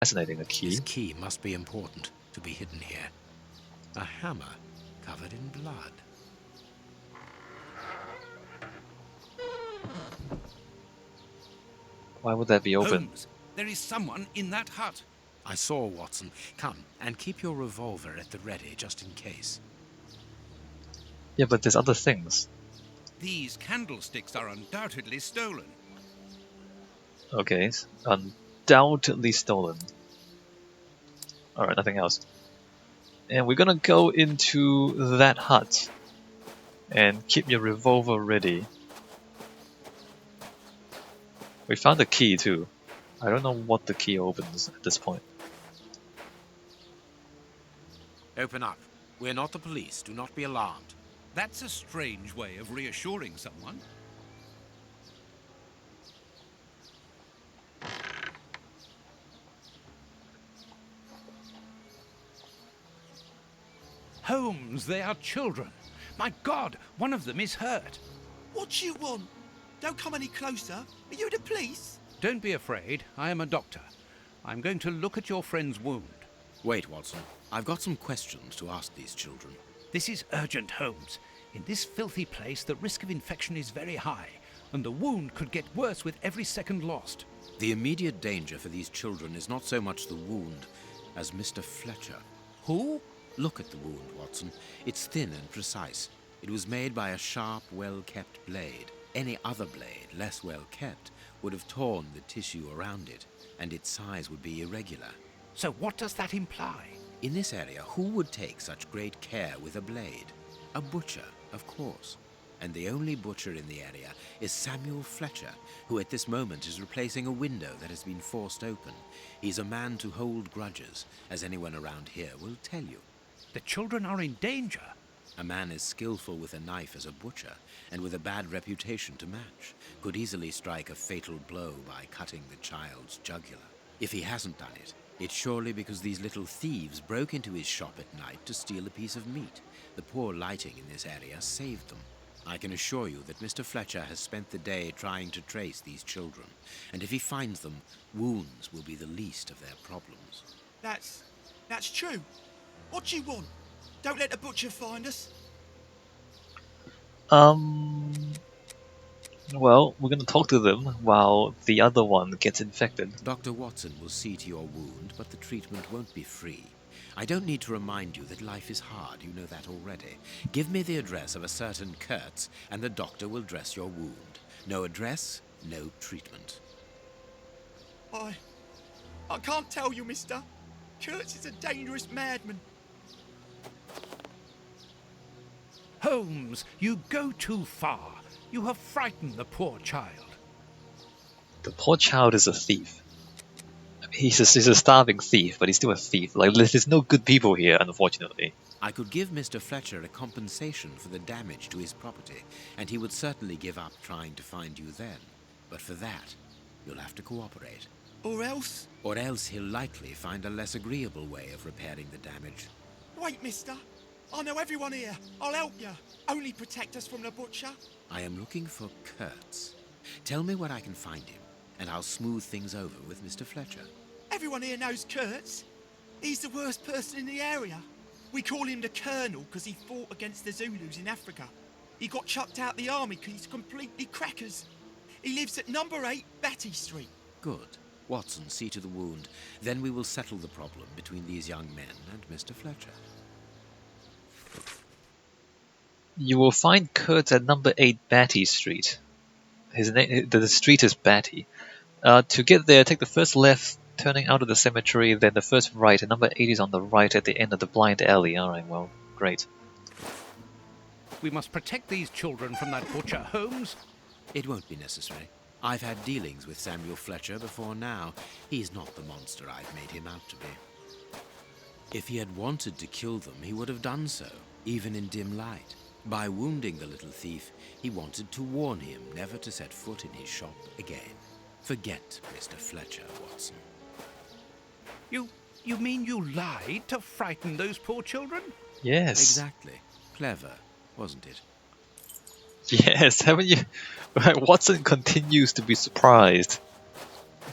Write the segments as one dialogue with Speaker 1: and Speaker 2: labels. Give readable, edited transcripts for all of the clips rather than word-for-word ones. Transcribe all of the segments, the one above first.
Speaker 1: Fascinating, a
Speaker 2: This
Speaker 1: key.
Speaker 2: key must be important to be hidden here. A hammer covered in blood.
Speaker 1: Why would that be open?
Speaker 3: Holmes, there is someone in that hut.
Speaker 2: I saw, Watson. Come, and keep your revolver at the ready, just in case.
Speaker 1: Yeah, but there's other things.
Speaker 3: These candlesticks are undoubtedly stolen.
Speaker 1: Okay, undoubtedly stolen. Alright, nothing else. And we're gonna go into that hut. And keep your revolver ready. We found a key too. I don't know what the key opens at this point.
Speaker 2: Open up. We're not the police. Do not be alarmed.
Speaker 3: That's a strange way of reassuring someone. Holmes, they are children. My God, one of them is hurt.
Speaker 4: What do you want? Don't come any closer. Are you the police?
Speaker 3: Don't be afraid. I am a doctor. I'm going to look at your friend's wound.
Speaker 2: Wait, Watson. I've got some questions to ask these children.
Speaker 3: This is urgent, Holmes. In this filthy place, the risk of infection is very high, and the wound could get worse with every second lost.
Speaker 2: The immediate danger for these children is not so much the wound as Mr. Fletcher.
Speaker 3: Who?
Speaker 2: Look at the wound, Watson. It's thin and precise. It was made by a sharp, well-kept blade. Any other blade, less well-kept, would have torn the tissue around it, and its size would be irregular.
Speaker 3: So what does that imply?
Speaker 2: In this area, who would take such great care with a blade? A butcher, of course. And the only butcher in the area is Samuel Fletcher, who at this moment is replacing a window that has been forced open. He's a man to hold grudges, as anyone around here will tell you.
Speaker 3: The children are in danger.
Speaker 2: A man as skillful with a knife as a butcher, and with a bad reputation to match, could easily strike a fatal blow by cutting the child's jugular. If he hasn't done it, it's surely because these little thieves broke into his shop at night to steal a piece of meat. The poor lighting in this area saved them. I can assure you that Mr. Fletcher has spent the day trying to trace these children, and if he finds them, wounds will be the least of their problems.
Speaker 4: That's true. What do you want? Don't let the butcher find us.
Speaker 1: Well, we're gonna talk to them while the other one gets infected.
Speaker 2: Dr. Watson will see to your wound, but the treatment won't be free. I don't need to remind you that life is hard, you know that already. Give me the address of a certain Kurtz, and the doctor will dress your wound. No address, no treatment.
Speaker 4: I can't tell you, mister. Kurtz is a dangerous madman.
Speaker 3: Holmes, you go too far. You have frightened the poor child.
Speaker 1: The poor child is a thief. I mean, he's a starving thief, but he's still a thief. Like, there's no good people here, unfortunately.
Speaker 2: I could give Mr. Fletcher a compensation for the damage to his property, and he would certainly give up trying to find you then. But for that, you'll have to cooperate.
Speaker 4: Or else?
Speaker 2: Or else he'll likely find a less agreeable way of repairing the damage.
Speaker 4: Wait, mister. I know everyone here. I'll help you. Only protect us from the butcher.
Speaker 2: I am looking for Kurtz. Tell me where I can find him, and I'll smooth things over with Mr. Fletcher.
Speaker 4: Everyone here knows Kurtz. He's the worst person in the area. We call him the Colonel because he fought against the Zulus in Africa. He got chucked out the army because he's completely crackers. He lives at number 8 Batty Street.
Speaker 2: Good. Watson, see to the wound. Then we will settle the problem between these young men and Mr. Fletcher.
Speaker 1: You will find Kurtz at number 8 Batty Street. His name, the street is Batty. To get there, take the first left, turning out of the cemetery, then the first right, and number 8 is on the right at the end of the blind alley. Alright, well, great.
Speaker 3: We must protect these children from that butcher, Holmes.
Speaker 2: It won't be necessary. I've had dealings with Samuel Fletcher before now. He's not the monster I've made him out to be. If he had wanted to kill them, he would have done so, even in dim light. By wounding the little thief, he wanted to warn him never to set foot in his shop again. Forget Mr. Fletcher, Watson.
Speaker 3: You mean you lied to frighten those poor children?
Speaker 1: Yes.
Speaker 2: Exactly. Clever, wasn't it?
Speaker 1: Yes, haven't you? Watson continues to be surprised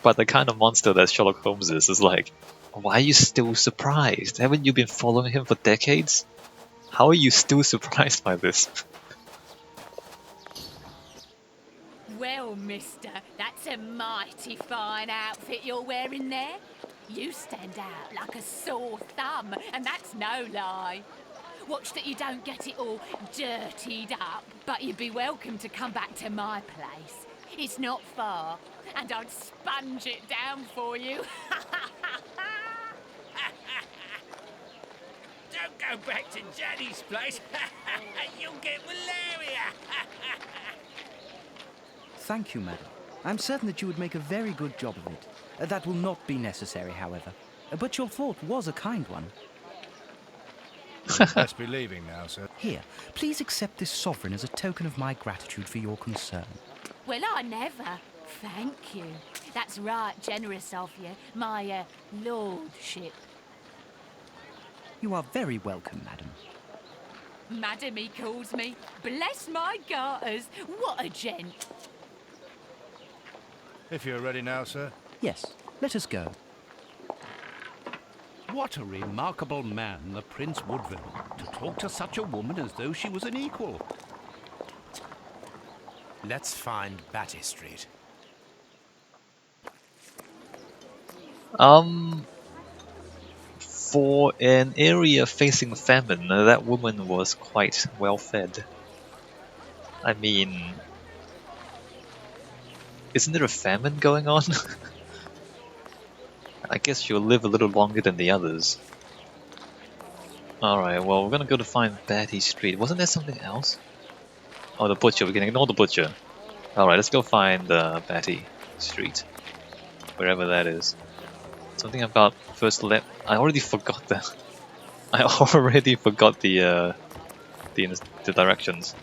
Speaker 1: But the kind of monster that Sherlock Holmes is like, why are you still surprised? Haven't you been following him for decades? How are you still surprised by this?
Speaker 5: Well, mister, that's a mighty fine outfit you're wearing there. You stand out like a sore thumb, and that's no lie. Watch that you don't get it all dirtied up, but you'd be welcome to come back to my place. It's not far, and I'd sponge it down for you.
Speaker 3: Don't go back to Jenny's place. You'll get malaria.
Speaker 6: Thank you, madam. I'm certain that you would make a very good job of it. That will not be necessary, however. But your thought was a kind one.
Speaker 7: Best be leaving now, sir.
Speaker 6: Here, please accept this sovereign as a token of my gratitude for your concern.
Speaker 5: Well, I never. Thank you. That's right generous of you, my lordship.
Speaker 6: You are very welcome, madam.
Speaker 5: Madam, he calls me. Bless my garters. What a gent.
Speaker 7: If you're ready now, sir.
Speaker 6: Yes, let us go.
Speaker 3: What a remarkable man, the Prince Woodville, to talk to such a woman as though she was an equal.
Speaker 2: Let's find Batty Street.
Speaker 1: For an area facing famine, that woman was quite well fed. I mean, isn't there a famine going on? I guess she'll live a little longer than the others. Alright, well, we're gonna go to find Batty Street. Wasn't there something else? Oh, the butcher. We can ignore the butcher. Alright, let's go find Batty Street. Wherever that is. Something about first left. I already forgot that. I already forgot the directions.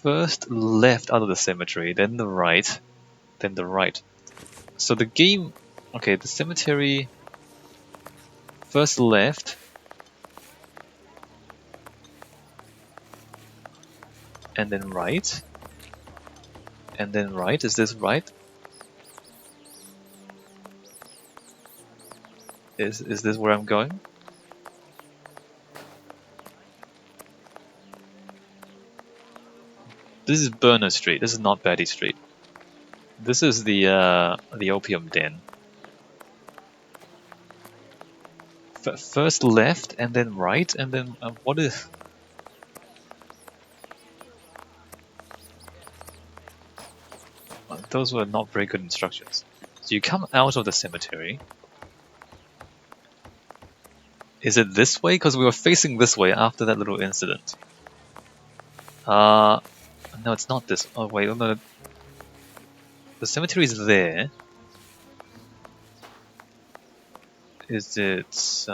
Speaker 1: First left out of the cemetery, then the right, then the right. So the game, okay, the cemetery. First left, and then right, and then right. Is this right? Is this where I'm going? This is Burner Street. This is not Batty Street. This is the opium den. First left, and then right, and then what is? Those were not very good instructions. So you come out of the cemetery. Is it this way? Because we were facing this way after that little incident. No, it's not this. Oh wait, no. The cemetery is there. Is it?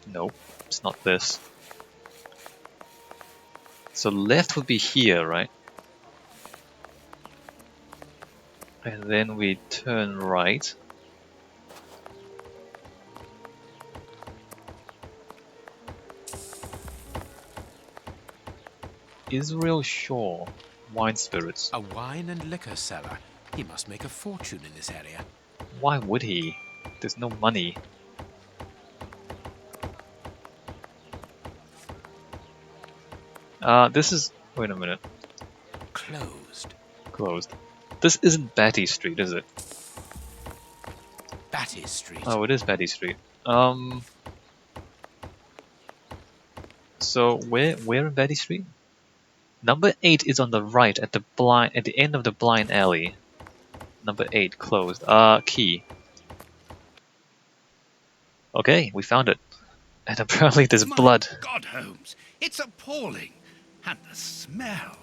Speaker 1: Nope, it's not this. So left would be here, right? And then we turn right. Israel Shaw, wine spirits.
Speaker 2: A wine and liquor seller. He must make a fortune in this area.
Speaker 1: Why would he? There's no money. This is... Wait a minute.
Speaker 2: Closed.
Speaker 1: Closed. This isn't Batty Street, is it?
Speaker 2: Batty Street.
Speaker 1: Oh, it is Batty Street. So where in Batty Street? Number 8 is on the right at the end of the blind alley. Number 8 closed. Key. Okay, we found it. And apparently there's blood.
Speaker 3: God, Holmes, it's appalling. And the smell.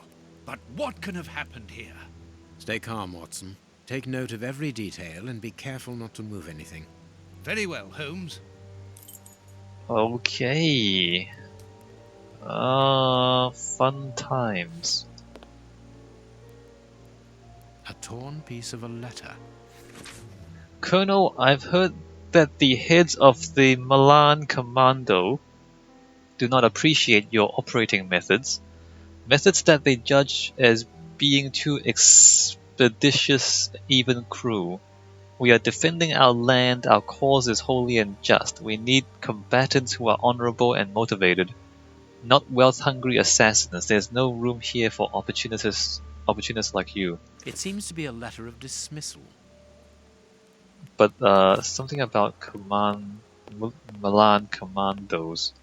Speaker 3: But what can have happened here?
Speaker 2: Stay calm, Watson. Take note of every detail and be careful not to move anything.
Speaker 3: Very well, Holmes.
Speaker 1: Okay. Fun times.
Speaker 2: A torn piece of a letter.
Speaker 1: Colonel, I've heard that the heads of the Milan Commando do not appreciate your operating methods, methods that they judge as being too expeditious, even cruel. We are defending our land, our cause is holy and just. We need combatants who are honorable and motivated, not wealth-hungry assassins. There's no room here for opportunists like you.
Speaker 2: It seems to be a letter of dismissal.
Speaker 1: But something about Milan commandos.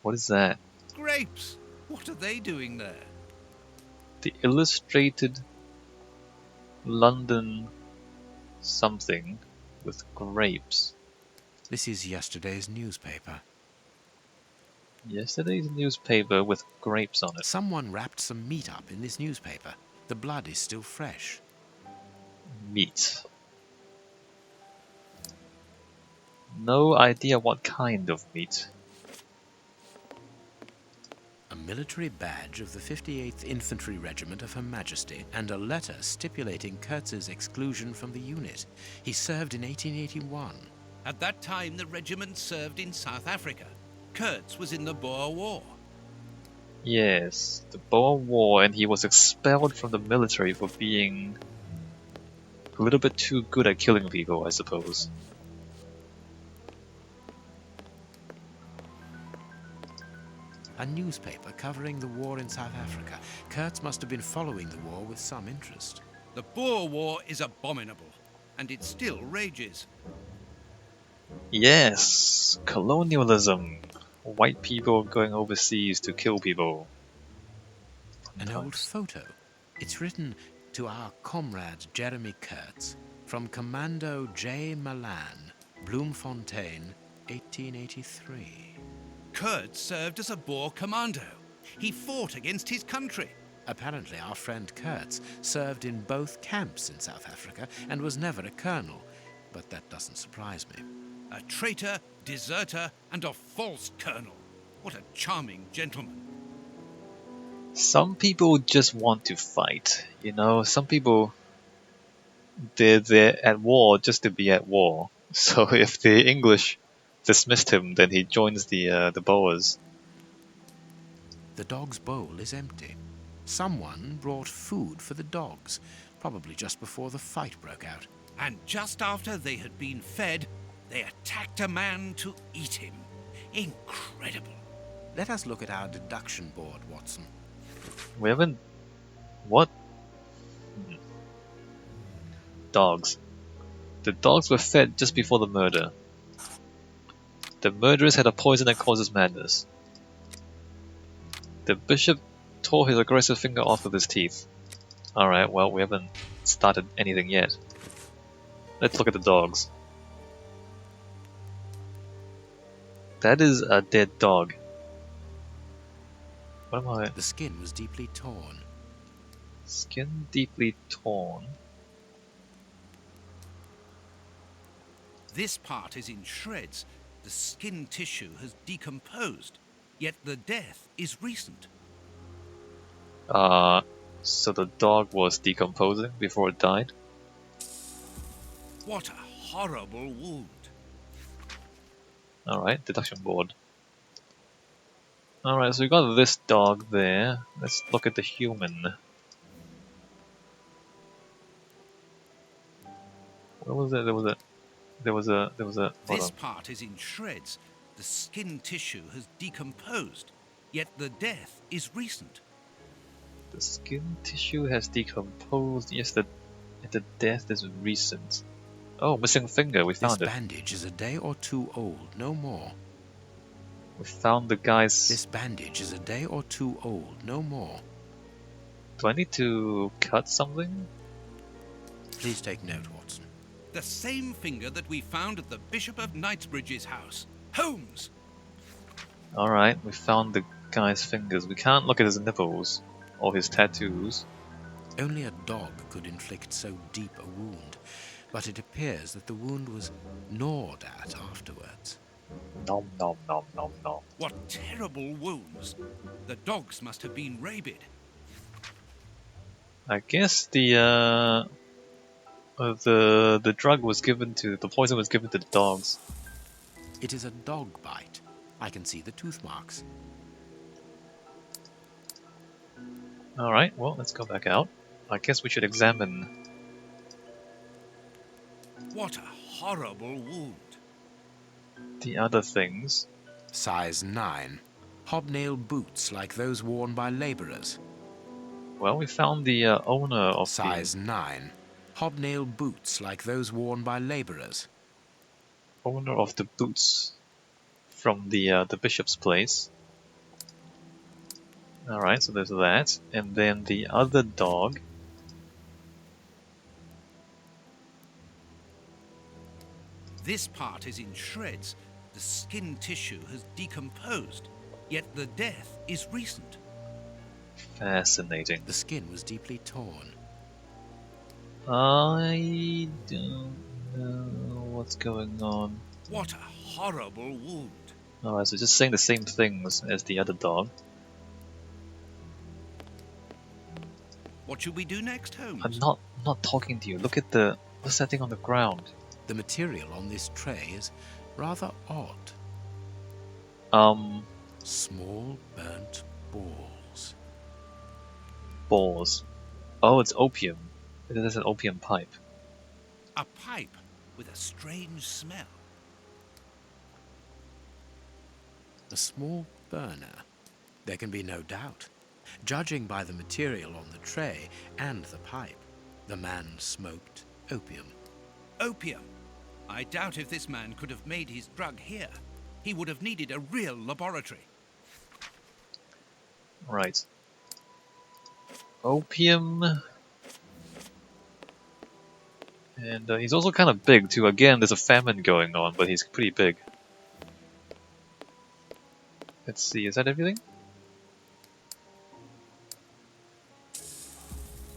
Speaker 1: What is that?
Speaker 3: Grapes! What are they doing there?
Speaker 1: The Illustrated London something with grapes.
Speaker 2: This is yesterday's newspaper.
Speaker 1: Yesterday's newspaper with grapes on it.
Speaker 2: Someone wrapped some meat up in this newspaper. The blood is still fresh.
Speaker 1: Meat. No idea what kind of meat.
Speaker 2: A military badge of the 58th Infantry Regiment of Her Majesty, and a letter stipulating Kurtz's exclusion from the unit. He served in 1881.
Speaker 3: At that time, the regiment served in South Africa. Kurtz was in the Boer War.
Speaker 1: Yes, the Boer War, and he was expelled from the military for being a little bit too good at killing people, I suppose.
Speaker 2: A newspaper covering the war in South Africa. Kurtz must have been following the war with some interest.
Speaker 3: The Boer War is abominable, and it still rages.
Speaker 1: Yes, colonialism. White people going overseas to kill people.
Speaker 2: An old photo. It's written to our comrade Jeremy Kurtz from Commando J. Milan, Bloemfontein, 1883.
Speaker 3: Kurtz served as a Boer commando. He fought against his country.
Speaker 2: Apparently our friend Kurtz served in both camps in South Africa and was never a colonel, but that doesn't surprise me.
Speaker 3: A traitor, deserter, and a false colonel. What a charming gentleman.
Speaker 1: Some people just want to fight, you know. Some people, they're at war just to be at war. So if the English dismissed him, then he joins the Boers.
Speaker 2: The dog's bowl is empty. Someone brought food for the dogs, probably just before the fight broke out.
Speaker 3: And just after they had been fed, they attacked a man to eat him. Incredible.
Speaker 2: Let us look at our deduction board, Watson.
Speaker 1: We haven't... What? Dogs. The dogs were fed just before the murder. The murderers had a poison that causes madness. The bishop tore his aggressive finger off with his teeth. Alright, well, we haven't started anything yet. Let's look at the dogs. That is a dead dog. What am I...
Speaker 2: The skin was deeply torn.
Speaker 1: Skin deeply torn.
Speaker 3: This part is in shreds. The skin tissue has decomposed, yet the death is recent.
Speaker 1: So the dog was decomposing before it died?
Speaker 3: What a horrible wound.
Speaker 1: Alright, deduction board. Alright, so we got this dog there. Let's look at the human. What was it? There was a... hold
Speaker 3: This
Speaker 1: on.
Speaker 3: part is in shreds. The skin tissue has decomposed, yet the death is recent.
Speaker 1: The skin tissue has decomposed. Yes, the death is recent. Oh, missing finger. We
Speaker 2: This
Speaker 1: found it.
Speaker 2: bandage is a day or two old, no more.
Speaker 1: We found the guy's...
Speaker 2: This bandage is a day or two old, no more.
Speaker 1: Do I need to cut something?
Speaker 2: Please take note, Watson.
Speaker 3: The same finger that we found at the Bishop of Knightsbridge's house. Holmes!
Speaker 1: Alright, we found the guy's fingers. We can't look at his nipples or his tattoos.
Speaker 2: Only a dog could inflict so deep a wound, but it appears that the wound was gnawed at afterwards.
Speaker 1: Nom nom nom nom nom.
Speaker 3: What terrible wounds! The dogs must have been rabid.
Speaker 1: I guess the drug was given to... the poison was given to the dogs.
Speaker 2: It is a dog bite. I can see the tooth marks.
Speaker 1: Alright, well, let's go back out. I guess we should examine
Speaker 3: What a horrible wound.
Speaker 1: the other things.
Speaker 2: Size 9. Hobnail boots like those worn by labourers.
Speaker 1: Well, we found the owner of
Speaker 2: Size 9. Hobnail boots like those worn by labourers.
Speaker 1: the boots from the bishop's place. Alright, so there's that. And then the other dog.
Speaker 3: This part is in shreds. The skin tissue has decomposed, yet the death is recent.
Speaker 1: Fascinating.
Speaker 2: The skin was deeply torn.
Speaker 1: I don't know what's going on.
Speaker 3: What a horrible wound.
Speaker 1: Alright, so just saying the same things as the other dog.
Speaker 3: What should we do next, Holmes?
Speaker 1: I'm not talking to you. Look at the setting on the ground.
Speaker 2: The material on this tray is rather odd. Small burnt balls.
Speaker 1: Balls. Oh, it's opium. It is an opium pipe.
Speaker 3: A pipe with a strange smell.
Speaker 2: A small burner. There can be no doubt. Judging by the material on the tray and the pipe, the man smoked opium.
Speaker 3: Opium. I doubt if this man could have made his drug here. He would have needed a real laboratory.
Speaker 1: Right. Opium. And he's also kind of big too. Again, there's a famine going on, but he's pretty big. Let's see, is that everything?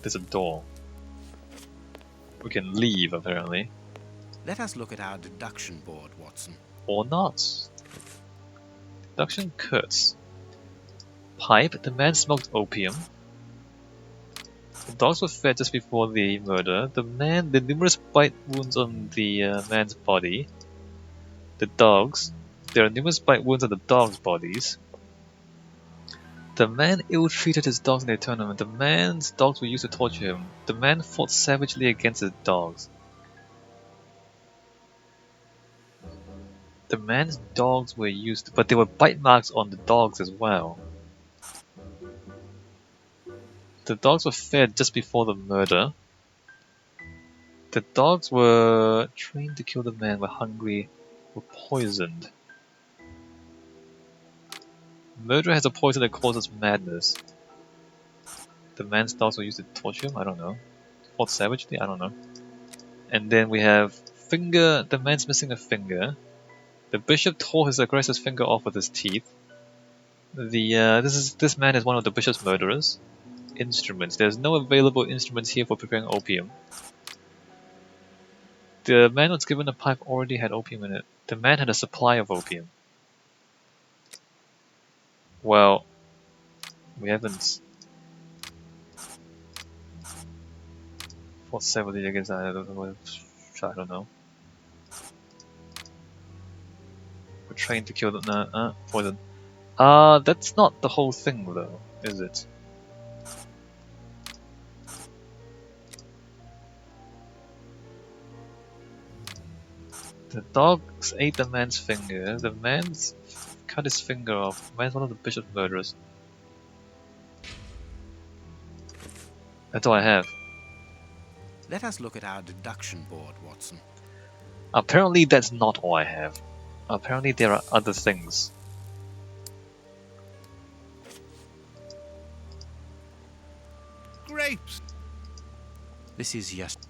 Speaker 1: There's a door. We can leave, apparently.
Speaker 2: Let us look at our deduction board, Watson.
Speaker 1: Or not. Deduction cuts. Pipe, the man smoked opium. The dogs were fed just before the murder. The numerous bite wounds on the man's body. The dogs. There are numerous bite wounds on the dogs' bodies. The man ill-treated his dogs in the tournament. The man's dogs were used to torture him. The man fought savagely against his dogs. The man's dogs were used, but there were bite marks on the dogs as well. The dogs were fed just before the murder. The dogs were trained to kill the man, were hungry, were poisoned. Murderer has a poison that causes madness. The man's dogs were used to torture him? I don't know. Fought savagely? I don't know. And then we have finger. The man's missing a finger. The bishop tore his aggressor's finger off with his teeth. This man is one of the bishop's murderers. Instruments. There's no available instruments here for preparing opium. The man who was given a pipe already had opium in it. The man had a supply of opium. Well, we haven't fought severely against that. I don't know. We're trained to kill the poison. That's not the whole thing though, is it? The dogs ate the man's finger. The man's cut his finger off. The man's one of the bishop's murderers. That's all I have.
Speaker 2: Let us look at our deduction board, Watson.
Speaker 1: Apparently that's not all I have. Apparently there are other things.
Speaker 3: Grapes!
Speaker 2: This is just